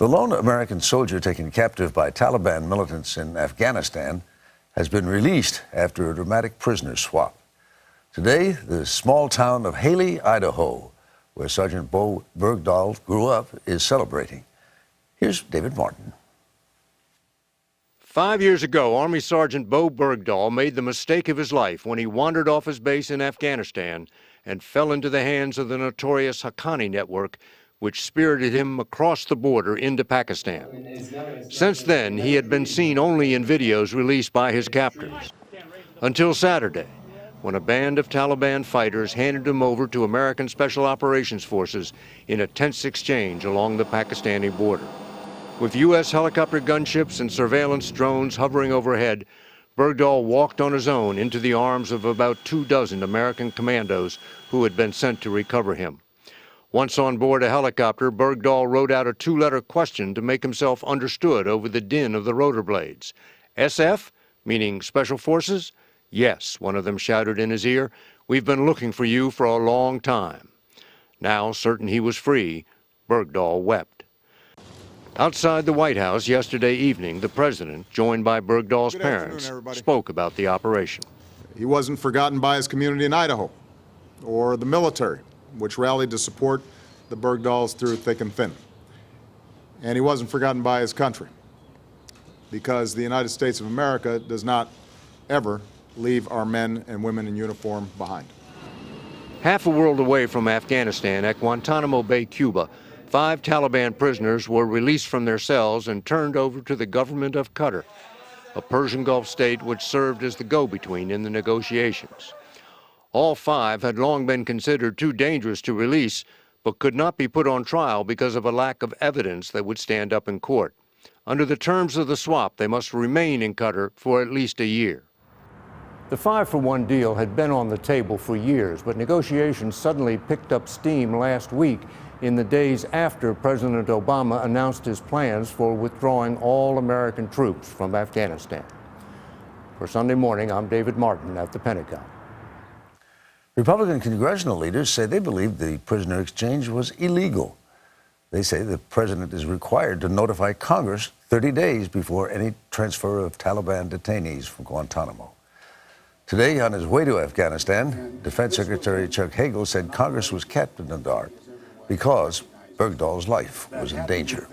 The lone American soldier taken captive by Taliban militants in Afghanistan has been released after a dramatic prisoner swap. Today, the small town of Hailey, Idaho, where Sergeant Bowe Bergdahl grew up, is celebrating. Here's David Martin. 5 years ago, Army Sergeant Bowe Bergdahl made the mistake of his life when he wandered off his base in Afghanistan and fell into the hands of the notorious Haqqani network, which spirited him across the border into Pakistan. Since then, he had been seen only in videos released by his captors. Until Saturday, when a band of Taliban fighters handed him over to American Special Operations Forces in a tense exchange along the Pakistani border. With U.S. helicopter gunships and surveillance drones hovering overhead, Bergdahl walked on his own into the arms of about 24 American commandos who had been sent to recover him. Once on board a helicopter, Bergdahl wrote out a 2-letter question to make himself understood over the din of the rotor blades. SF, meaning Special Forces? Yes, one of them shouted in his ear. We've been looking for you for a long time. Now, certain he was free, Bergdahl wept. Outside the White House yesterday evening, the president, joined by Bergdahl's parents, spoke about the operation. He wasn't forgotten by his community in Idaho or the military, which rallied to support the Bergdahls through thick and thin. And he wasn't forgotten by his country, because the United States of America does not ever leave our men and women in uniform behind. Half a world away from Afghanistan, at Guantanamo Bay, Cuba, 5 Taliban prisoners were released from their cells and turned over to the government of Qatar, a Persian Gulf state which served as the go-between in the negotiations. All 5 had long been considered too dangerous to release, but could not be put on trial because of a lack of evidence that would stand up in court. Under the terms of the swap, they must remain in Qatar for at least a year. The 5-for-1 deal had been on the table for years, but negotiations suddenly picked up steam last week in the days after President Obama announced his plans for withdrawing all American troops from Afghanistan. For Sunday Morning, I'm David Martin at the Pentagon. Republican congressional leaders say they believe the prisoner exchange was illegal. They say the president is required to notify Congress 30 days before any transfer of Taliban detainees from Guantanamo. Today, on his way to Afghanistan, Defense Secretary Chuck Hagel said Congress was kept in the dark because Bergdahl's life was in danger.